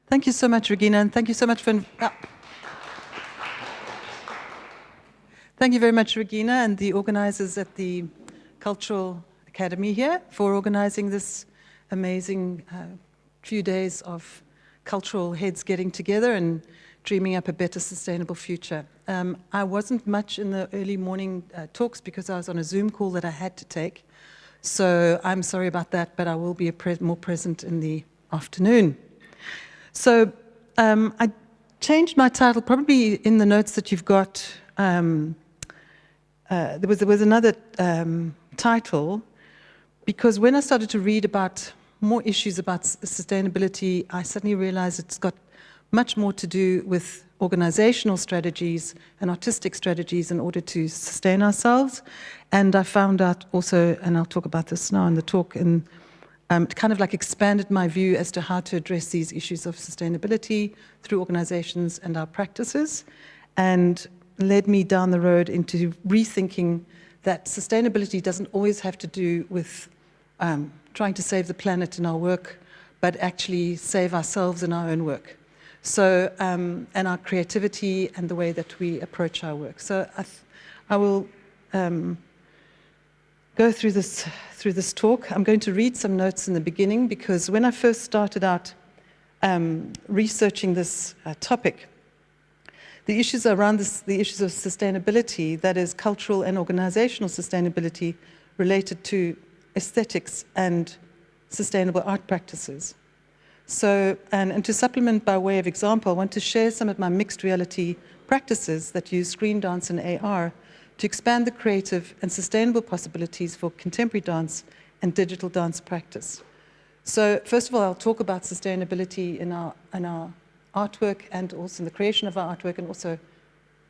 Thank you so much, Regina, and thank you so much for... Thank you very much, Regina, and the organizers at the Cultural Academy here for organizing this amazing few days of cultural heads getting together and dreaming up a better sustainable future. I wasn't much in the early morning talks because I was on a Zoom call that I had to take, so I'm sorry about that, but I will be more present in the afternoon. So I changed my title, probably in the notes that you've got. There was another title, because when I started to read about more issues about sustainability, I suddenly realized it's got much more to do with organizational strategies and artistic strategies in order to sustain ourselves. And I found out also, and I'll talk about this now in the talk, and it kind of like expanded my view as to how to address these issues of sustainability through organizations and our practices, and led me down the road into rethinking that sustainability doesn't always have to do with trying to save the planet in our work, but actually save ourselves in our own work. So, and our creativity and the way that we approach our work. So I will go through this talk. I'm going to read some notes in the beginning, because when I first started out researching this topic, the issues around the issues of sustainability, that is cultural and organizational sustainability related to aesthetics and sustainable art practices. So, and to supplement by way of example, I want to share some of my mixed reality practices that use Screendance and AR to expand the creative and sustainable possibilities for contemporary dance and digital dance practice. So first of all, I'll talk about sustainability in our artwork, and also in the creation of our artwork, and also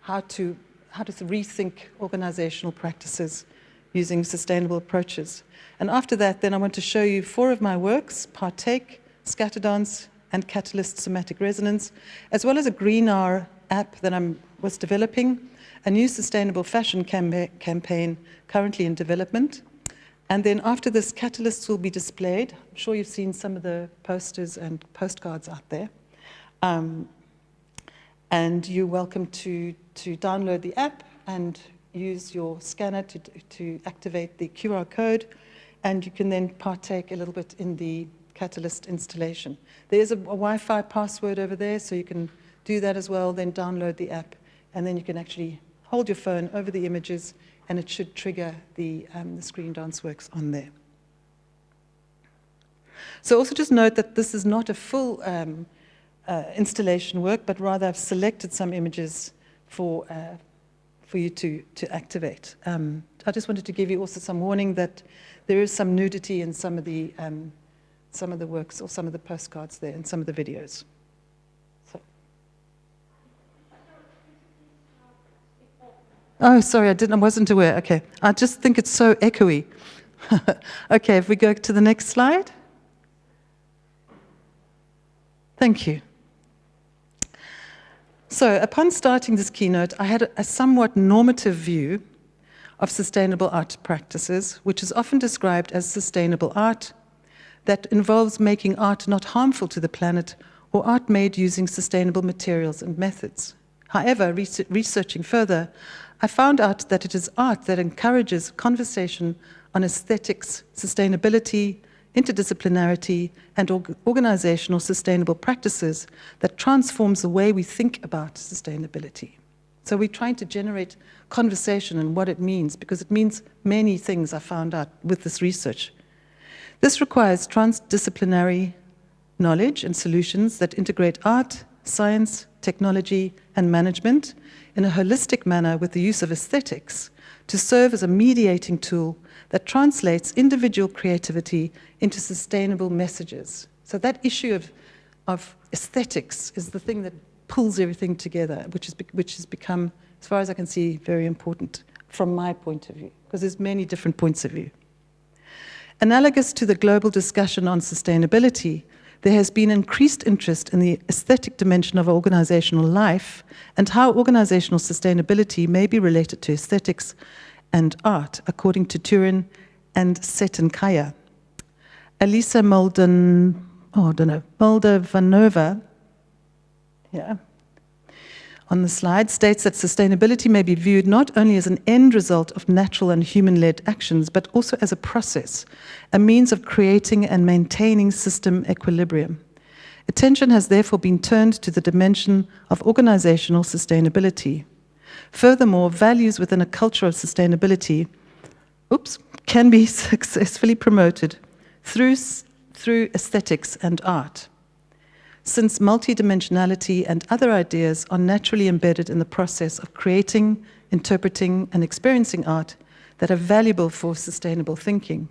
how to rethink organizational practices using sustainable approaches. And after that, then I want to show you 4 of my works: Partake, Scatter Dance, and Catalyst Somatic Resonance, as well as a Green Hour app that I was developing, a new sustainable fashion campaign currently in development. And then after this, catalysts will be displayed. I'm sure you've seen some of the posters and postcards out there. And you're welcome to download the app and use your scanner to activate the QR code, and you can then partake a little bit in the Catalyst installation. There is a Wi-Fi password over there, so you can do that as well, then download the app, and then you can actually hold your phone over the images, and it should trigger the Screendance works on there. So also just note that this is not a full installation work, but rather I've selected some images for you to activate. I just wanted to give you also some warning that there is some nudity in some of the works or some of the postcards there and some of the videos. So. Oh, sorry, I wasn't aware. Okay, I just think it's so echoey. Okay, if we go to the next slide. Thank you. So, upon starting this keynote, I had a somewhat normative view of sustainable art practices, which is often described as sustainable art, that involves making art not harmful to the planet, or art made using sustainable materials and methods. However, researching further, I found out that it is art that encourages conversation on aesthetics, sustainability, interdisciplinarity, and organizational sustainable practices that transforms the way we think about sustainability. So we're trying to generate conversation and what it means, because it means many things I found out with this research. This requires transdisciplinary knowledge and solutions that integrate art, science, technology, and management in a holistic manner with the use of aesthetics to serve as a mediating tool that translates individual creativity into sustainable messages. So that issue of aesthetics is the thing that pulls everything together, which has become, as far as I can see, very important from my point of view, because there's many different points of view. Analogous to the global discussion on sustainability, there has been increased interest in the aesthetic dimension of organizational life and how organizational sustainability may be related to aesthetics and art, according to Turin and Setankaya. Elisa Moldavanova here on the slide, states that sustainability may be viewed not only as an end result of natural and human-led actions, but also as a process, a means of creating and maintaining system equilibrium. Attention has therefore been turned to the dimension of organizational sustainability. Furthermore, values within a culture of sustainability can be successfully promoted through aesthetics and art, since multidimensionality and other ideas are naturally embedded in the process of creating, interpreting, and experiencing art that are valuable for sustainable thinking.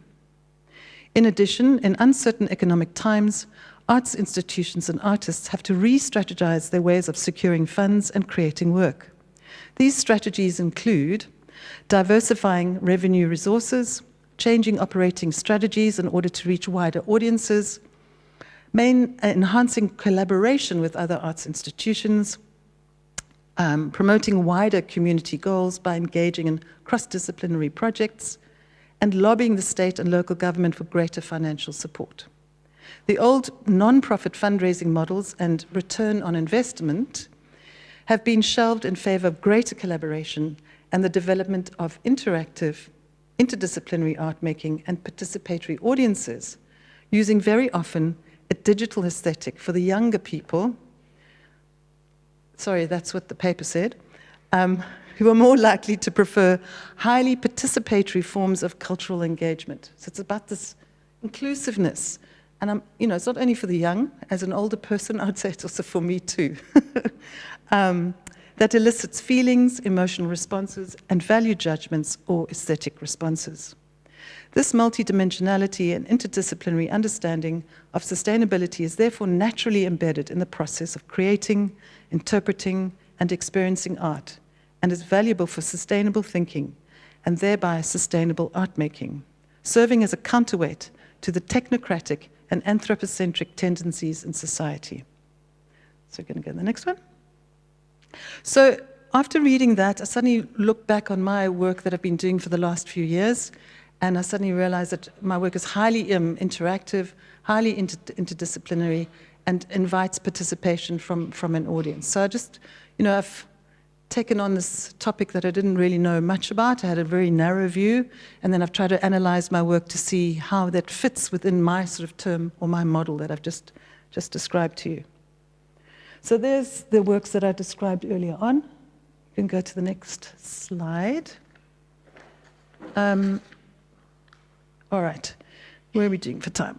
In addition, in uncertain economic times, arts institutions and artists have to re-strategize their ways of securing funds and creating work. These strategies include diversifying revenue resources, changing operating strategies in order to reach wider audiences, enhancing collaboration with other arts institutions, promoting wider community goals by engaging in cross-disciplinary projects, and lobbying the state and local government for greater financial support. The old non-profit fundraising models and return on investment have been shelved in favor of greater collaboration and the development of interactive, interdisciplinary art making and participatory audiences, using very often a digital aesthetic for the younger people, sorry, that's what the paper said, who are more likely to prefer highly participatory forms of cultural engagement. So it's about this inclusiveness. And it's not only for the young. As an older person, I'd say it's also for me too. That elicits feelings, emotional responses, and value judgments or aesthetic responses. This multidimensionality and interdisciplinary understanding of sustainability is therefore naturally embedded in the process of creating, interpreting, and experiencing art, and is valuable for sustainable thinking, and thereby sustainable art making, serving as a counterweight to the technocratic and anthropocentric tendencies in society. So we're going to go to the next one. So after reading that, I suddenly looked back on my work that I've been doing for the last few years, and I suddenly realized that my work is highly interactive, highly interdisciplinary, and invites participation from an audience. So I just, I've taken on this topic that I didn't really know much about. I had a very narrow view, and then I've tried to analyze my work to see how that fits within my sort of term or my model that I've just described to you. So there's the works that I described earlier on. You can go to the next slide. All right, where are we doing for time?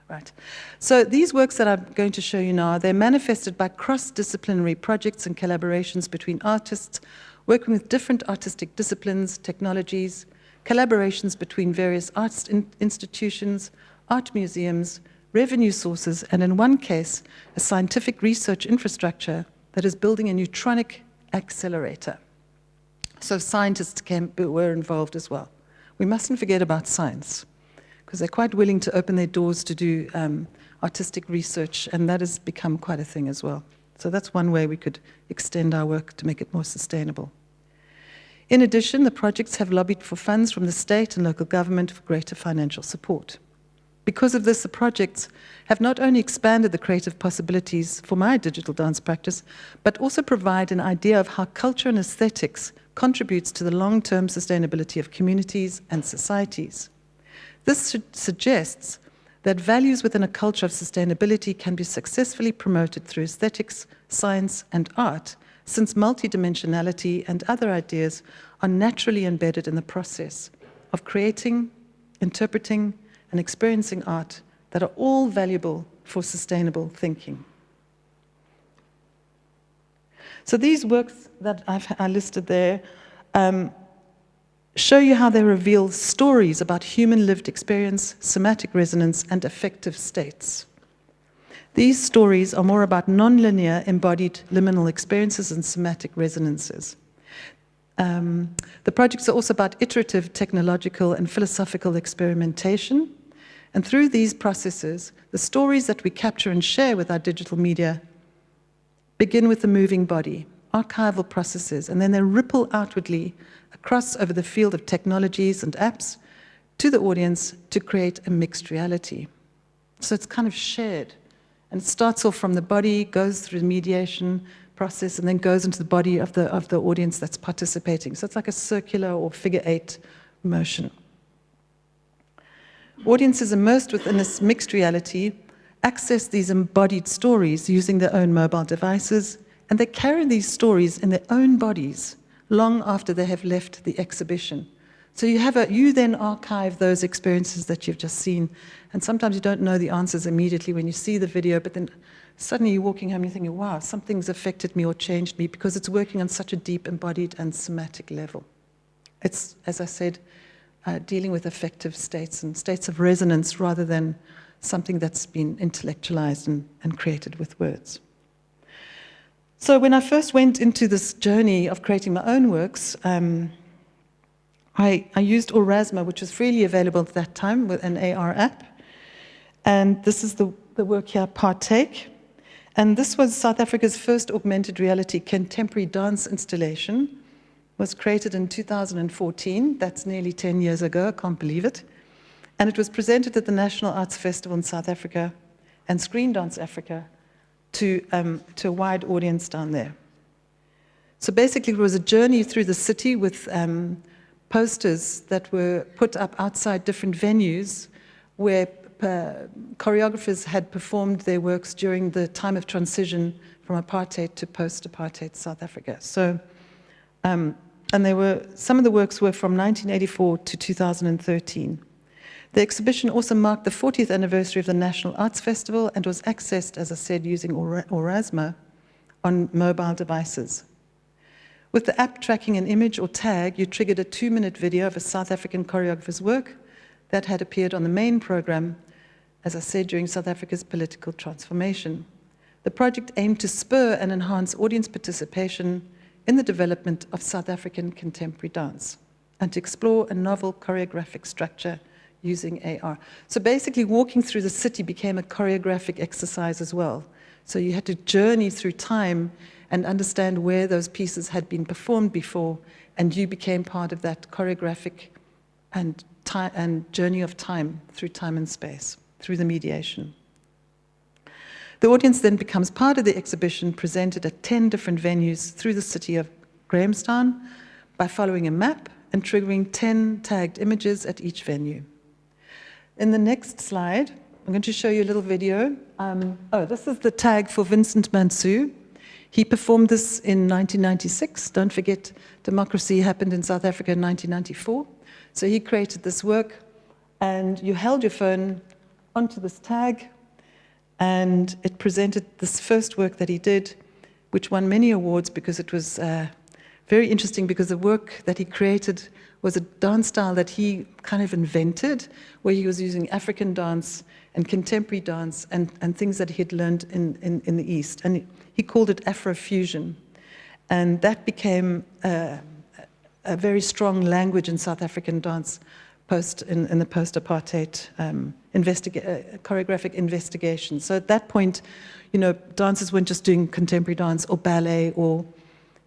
Right. So these works that I'm going to show you now, they're manifested by cross-disciplinary projects and collaborations between artists, working with different artistic disciplines, technologies, collaborations between various arts institutions, art museums, revenue sources, and in one case, a scientific research infrastructure that is building a neutronic accelerator. So scientists were involved as well. We mustn't forget about science, because they're quite willing to open their doors to do artistic research, and that has become quite a thing as well. So that's one way we could extend our work to make it more sustainable. In addition, the projects have lobbied for funds from the state and local government for greater financial support. Because of this, the projects have not only expanded the creative possibilities for my digital dance practice, but also provide an idea of how culture and aesthetics contributes to the long-term sustainability of communities and societies. This suggests that values within a culture of sustainability can be successfully promoted through aesthetics, science, and art, since multidimensionality and other ideas are naturally embedded in the process of creating, interpreting, and experiencing art that are all valuable for sustainable thinking. So these works that I listed there show you how they reveal stories about human lived experience, somatic resonance, and affective states. These stories are more about non-linear embodied liminal experiences and somatic resonances. The projects are also about iterative technological and philosophical experimentation. And through these processes, the stories that we capture and share with our digital media begin with the moving body, archival processes, and then they ripple outwardly across over the field of technologies and apps to the audience to create a mixed reality. So it's kind of shared. And it starts off from the body, goes through the mediation process, and then goes into the body of the audience that's participating. So it's like a circular or figure 8 motion. Audiences immersed within this mixed reality access these embodied stories using their own mobile devices, and they carry these stories in their own bodies long after they have left the exhibition. So you then archive those experiences that you've just seen, and sometimes you don't know the answers immediately when you see the video, but then suddenly you're walking home and you're thinking, wow, something's affected me or changed me, because it's working on such a deep, embodied and somatic level. It's, as I said, dealing with affective states and states of resonance rather than something that's been intellectualized and created with words. So when I first went into this journey of creating my own works, I used Aurasma, which was freely available at that time with an AR app. And this is the work here, Partake. And this was South Africa's first augmented reality contemporary dance installation. Was created in 2014. That's nearly 10 years ago, I can't believe it. And it was presented at the National Arts Festival in South Africa and Screendance Africa to a wide audience down there. So basically it was a journey through the city with posters that were put up outside different venues where choreographers had performed their works during the time of transition from apartheid to post-apartheid South Africa. So, and some of the works were from 1984 to 2013. The exhibition also marked the 40th anniversary of the National Arts Festival and was accessed, as I said, using Aurasma on mobile devices. With the app tracking an image or tag, you triggered a 2-minute video of a South African choreographer's work that had appeared on the main program, as I said, during South Africa's political transformation. The project aimed to spur and enhance audience participation in the development of South African contemporary dance and to explore a novel choreographic structure using AR. So basically walking through the city became a choreographic exercise as well. So you had to journey through time and understand where those pieces had been performed before, and you became part of that choreographic and journey of time through time and space, through the mediation. The audience then becomes part of the exhibition, presented at 10 different venues through the city of Grahamstown by following a map and triggering 10 tagged images at each venue. In the next slide, I'm going to show you a little video. This is the tag for Vincent Mansu. He performed this in 1996. Don't forget, democracy happened in South Africa in 1994. So he created this work, and you held your phone onto this tag, and it presented this first work that he did, which won many awards because it was very interesting, because the work that he created was a dance style that he kind of invented, where he was using African dance and contemporary dance and things that he had learned in the East. And he called it Afrofusion. And that became a very strong language in South African dance in the post-apartheid choreographic investigation. So at that point, you know, dancers weren't just doing contemporary dance or ballet or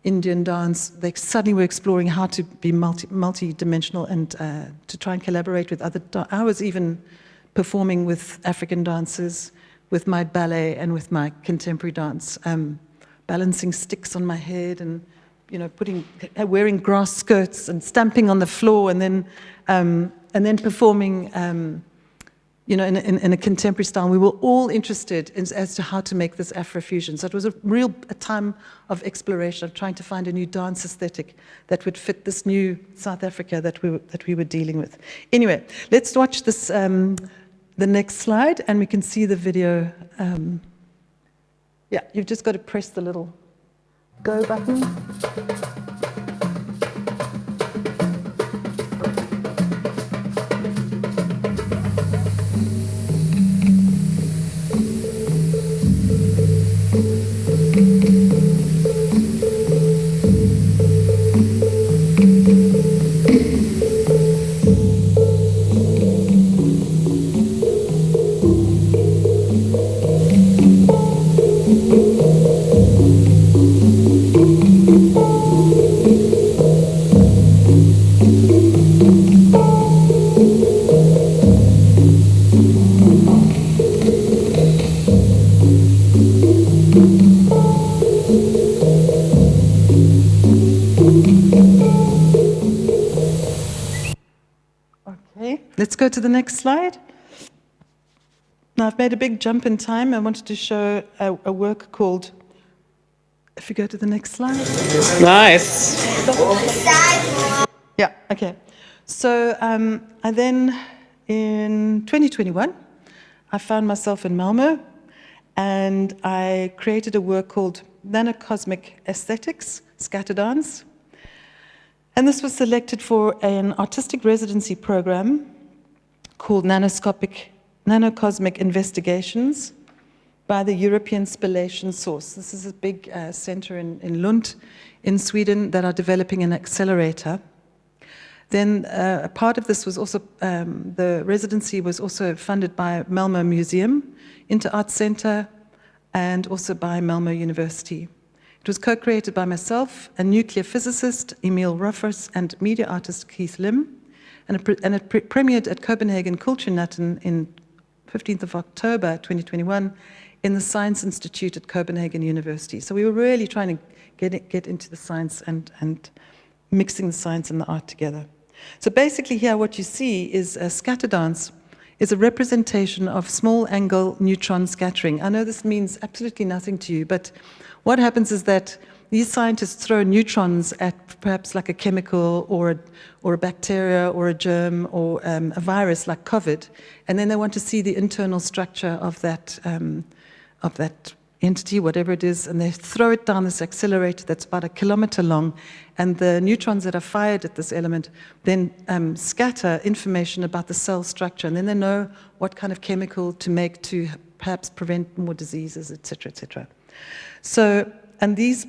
Indian dance. They suddenly were exploring how to be multi-dimensional and to try and collaborate with other. I was even performing with African dancers, with my ballet and with my contemporary dance, balancing sticks on my head and, you know, wearing grass skirts and stamping on the floor, and then performing, you know, in a contemporary style. We were all interested as to how to make this Afrofusion. So it was a time of exploration, of trying to find a new dance aesthetic that would fit this new South Africa that we were dealing with. Anyway, let's watch this, the next slide, and we can see the video. Yeah, you've just got to press the little go button. go to the next slide. Now, I've made a big jump in time. I wanted to show a work called, if you go to the next slide. Nice. Yeah, okay. So I then, in 2021, I found myself in Malmö, and I created a work called Nanocosmic Aesthetics, Scatter Dance. And this was selected for an artistic residency program called Nanocosmic Investigations by the European Spallation Source. This is a big center in Lund, in Sweden, that are developing an accelerator. Then a part of this was also, the residency was also funded by Malmö Museum, Inter Art Center, and also by Malmö University. It was co-created by myself, a nuclear physicist, Emil Rofors, and media artist Keith Lim, and it premiered at Copenhagen Kulturnatten in 15th of October 2021 in the Science Institute at Copenhagen University. So we were really trying to get into the science and mixing the science and the art together. So basically here what you see is a scatter dance is a representation of small angle neutron scattering. I know this means absolutely nothing to you, but what happens is that these scientists throw neutrons at perhaps like a chemical or a bacteria or a germ or a virus like COVID, and then they want to see the internal structure of that entity, whatever it is, and they throw it down this accelerator that's about 1 kilometer long, and the neutrons that are fired at this element then scatter information about the cell structure, and then they know what kind of chemical to make to perhaps prevent more diseases, etc., etc. So, and these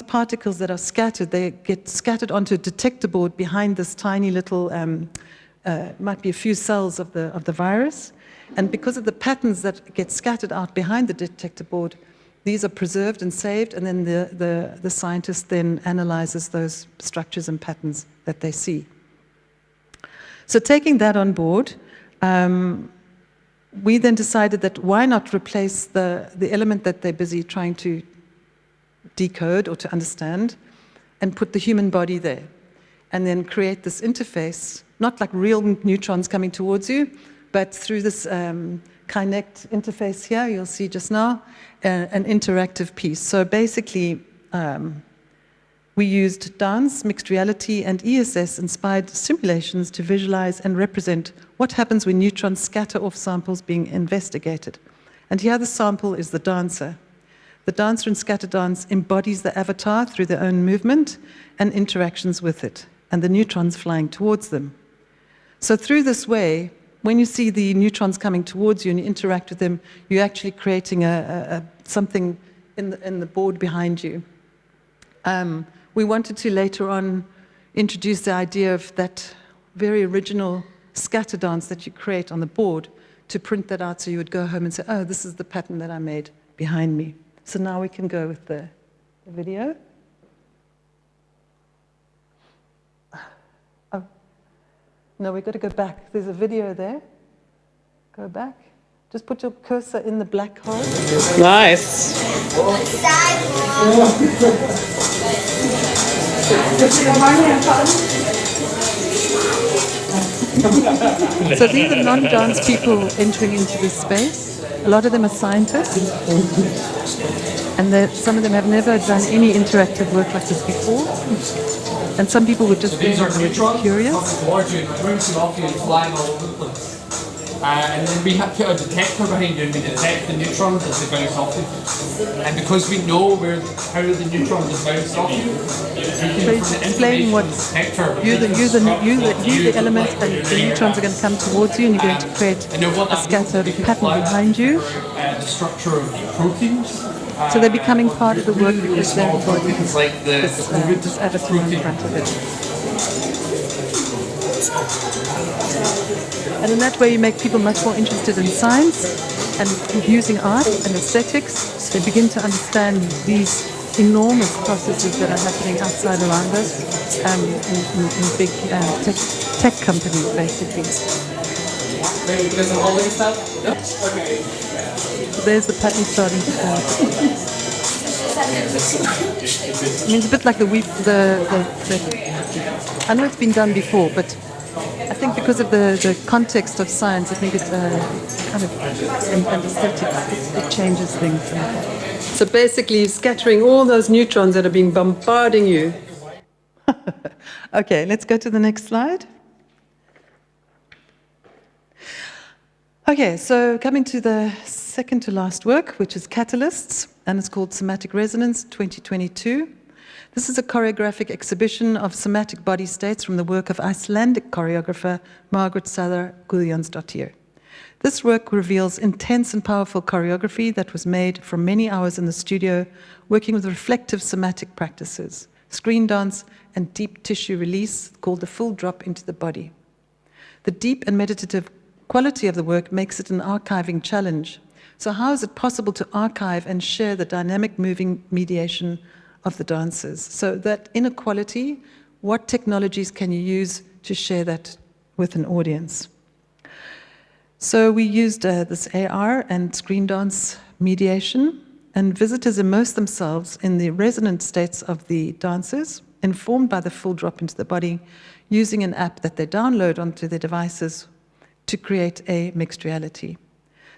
particles that are scattered, they get scattered onto a detector board behind this tiny little, might be a few cells of the virus, and because of the patterns that get scattered out behind the detector board, these are preserved and saved, and then the scientist then analyzes those structures and patterns that they see. So taking that on board, we then decided that why not replace the element that they're busy trying to decode or to understand and put the human body there, and then create this interface, not like real neutrons coming towards you, but through this Kinect interface here, you'll see just now, an interactive piece. So basically, we used dance, mixed reality, and ESS-inspired simulations to visualize and represent what happens when neutrons scatter off samples being investigated. And here the sample is the dancer. The dancer in scatter dance embodies the avatar through their own movement and interactions with it, and the neutrons flying towards them. So through this way, when you see the neutrons coming towards you and you interact with them, you're actually creating something in the board behind you. We wanted to later on introduce the idea of that very original scatter dance that you create on the board, to print that out so you would go home and say, oh, this is the pattern that I made behind me. So now we can go with the video. Oh, no, we've got to go back. There's a video there. Go back. Just put your cursor in the black hole. Nice. So these are non-dance people entering into this space. A lot of them are scientists, and some of them have never done any interactive work like this before. And some people would just be curious. And then we have put a detector behind you, and we detect the neutrons as they bounce off you. And because we know how the neutrons have bounced off you, so it's explaining what you the element, and the neutrons are going to come towards you, and you're going to create a scatter pattern behind you. The structure of proteins. So they're becoming part of the work because they're embodying this avatar in front of it. And in that way you make people much more interested in science and using art and aesthetics. They begin to understand these enormous processes that are happening outside around us in big tech companies, basically. So there's the pattern starting to form. I mean, it's a bit like I know it's been done before, but I think because of the context of science, I think it's kind of, and aesthetics, it changes things. So basically, scattering all those neutrons that are being bombarding you. Okay, let's go to the next slide. Okay, so coming to the second to last work, which is Catalysts, and it's called Somatic Resonance 2022. This is a choreographic exhibition of somatic body states from the work of Icelandic choreographer Margrét Sara Guðjónsdóttir. This work reveals intense and powerful choreography that was made from many hours in the studio, working with reflective somatic practices, screen dance, and deep tissue release called the full drop into the body. The deep and meditative quality of the work makes it an archiving challenge. So how is it possible to archive and share the dynamic moving mediation of the dancers? So that inner quality, what technologies can you use to share that with an audience? So we used this AR and screen dance mediation, and visitors immerse themselves in the resonant states of the dancers, informed by the full drop into the body, using an app that they download onto their devices to create a mixed reality.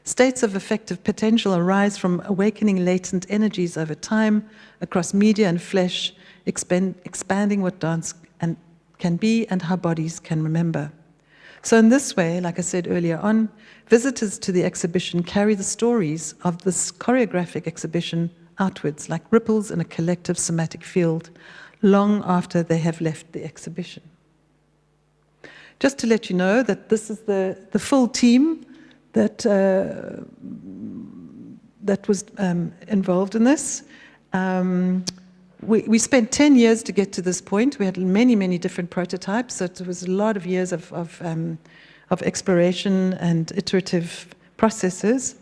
States of affective potential arise from awakening latent energies over time, across media and flesh, expanding what dance can be and how bodies can remember. So in this way, like I said earlier on, visitors to the exhibition carry the stories of this choreographic exhibition outwards, like ripples in a collective somatic field, long after they have left the exhibition. Just to let you know that this is the full team that was involved in this. We spent 10 years to get to this point. We had many, many different prototypes, so it was a lot of years of exploration and iterative processes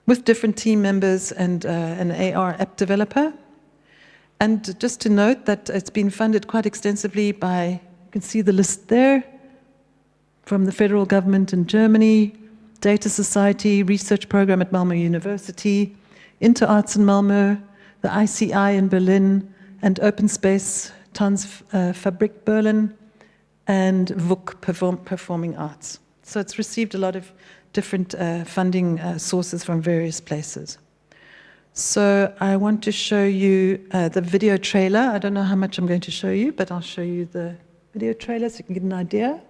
with different team members and an AR app developer. And just to note that it's been funded quite extensively by, you can see the list there, from the federal government in Germany, Data Society Research Program at Malmö University, InterArts in Malmö, the ICI in Berlin, and Open Space Tanzfabrik Berlin, and WUK Performing Arts. So it's received a lot of different funding sources from various places. So I want to show you the video trailer. I don't know how much I'm going to show you, but I'll show you the video trailer so you can get an idea.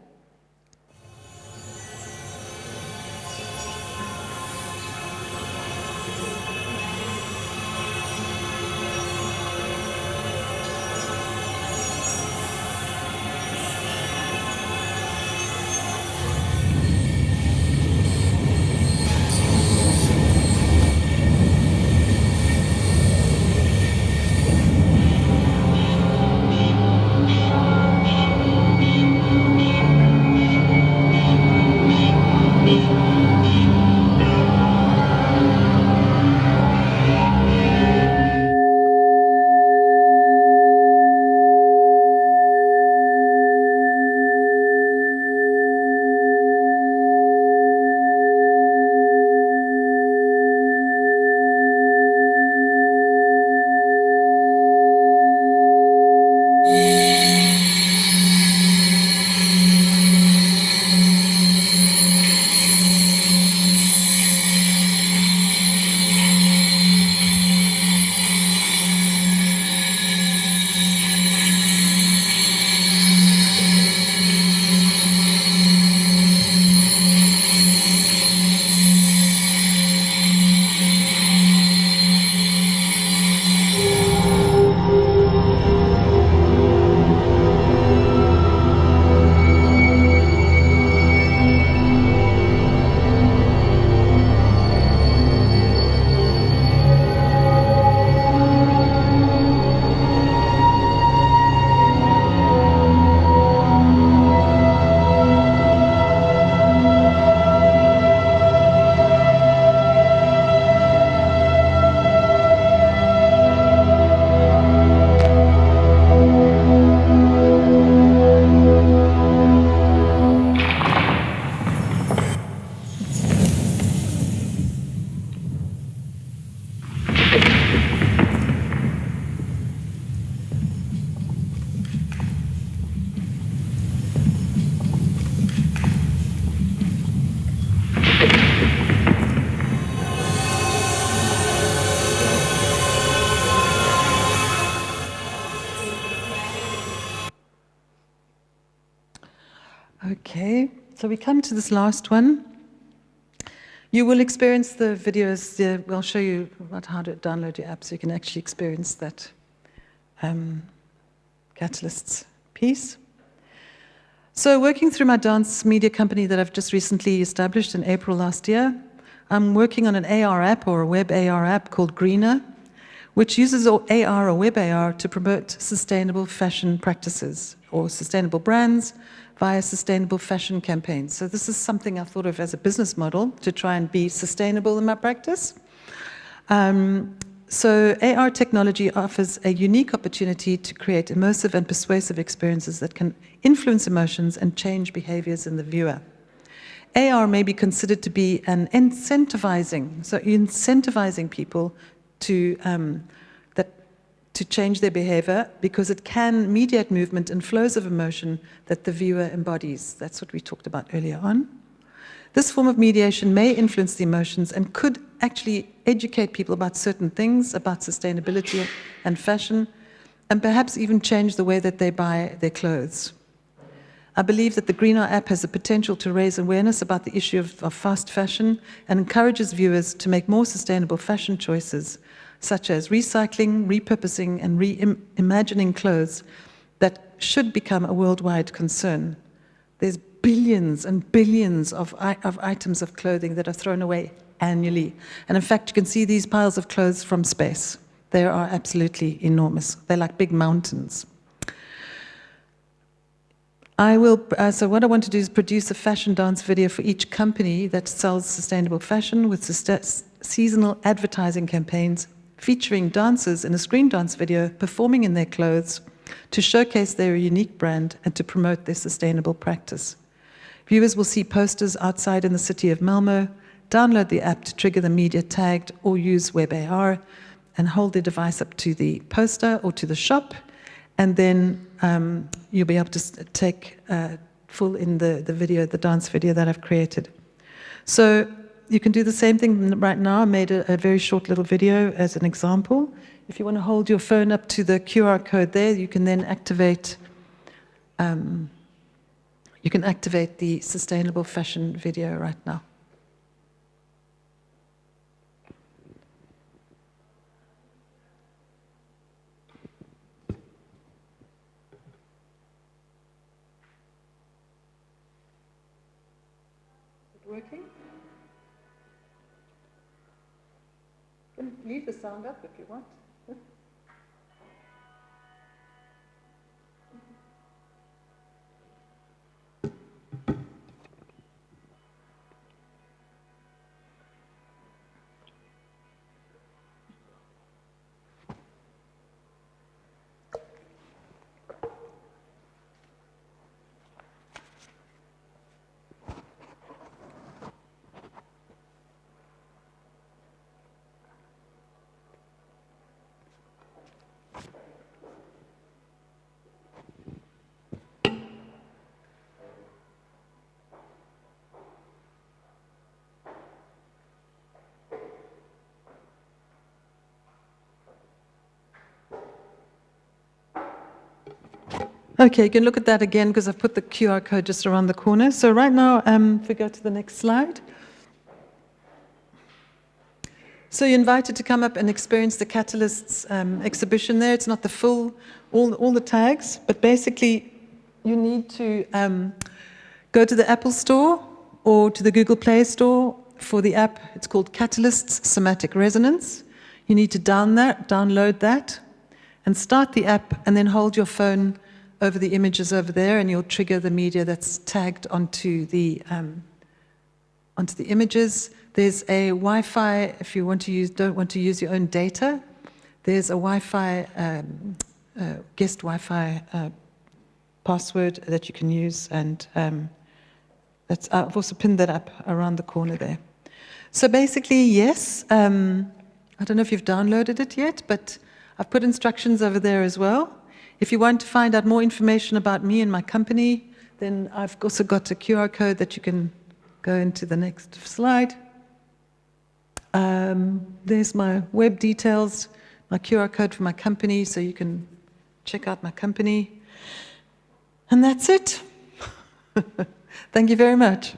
So we come to this last one. You will experience the videos. We'll show you about how to download your app so you can actually experience that Catalysts piece. So working through my dance media company that I've just recently established in April last year, I'm working on an AR app or a web AR app called Greener, which uses AR or web AR to promote sustainable fashion practices or sustainable brands via sustainable fashion campaigns. So this is something I thought of as a business model to try and be sustainable in my practice. So AR technology offers a unique opportunity to create immersive and persuasive experiences that can influence emotions and change behaviors in the viewer. AR may be considered to be an incentivizing, so incentivizing people to change their behavior because it can mediate movement and flows of emotion that the viewer embodies. That's what we talked about earlier on. This form of mediation may influence the emotions and could actually educate people about certain things, about sustainability and fashion, and perhaps even change the way that they buy their clothes. I believe that the Greener app has the potential to raise awareness about the issue of fast fashion and encourages viewers to make more sustainable fashion choices, such as recycling, repurposing, and reimagining clothes that should become a worldwide concern. There's billions and billions of items of clothing that are thrown away annually. And in fact, you can see these piles of clothes from space. They are absolutely enormous. They're like big mountains. So what I want to do is produce a fashion dance video for each company that sells sustainable fashion with seasonal advertising campaigns featuring dancers in a screen dance video performing in their clothes to showcase their unique brand and to promote their sustainable practice. Viewers will see posters outside in the city of Malmö, download the app to trigger the media tagged or use web AR and hold their device up to the poster or to the shop, and then you'll be able to take full in the video, the dance video that I've created. So you can do the same thing right now. I made a very short little video as an example. If you want to hold your phone up to the QR code there, you can then activate the sustainable fashion video right now. Is it working? You can leave the sound up if you want. Okay, you can look at that again because I've put the QR code just around the corner. So right now, if we go to the next slide. So you're invited to come up and experience the Catalysts exhibition there. It's not the full, all the tags, but basically you need to go to the Apple Store or to the Google Play Store for the app. It's called Catalysts Somatic Resonance. You need to download that and start the app and then hold your phone over the images over there, and you'll trigger the media that's tagged onto the images. There's a Wi-Fi if you don't want to use your own data. There's a Wi-Fi guest Wi-Fi password that you can use, and I've also pinned that up around the corner there. So basically, yes. I don't know if you've downloaded it yet, but I've put instructions over there as well. If you want to find out more information about me and my company, then I've also got a QR code that you can go into the next slide. There's my web details, my QR code for my company, so you can check out my company. And that's it. Thank you very much.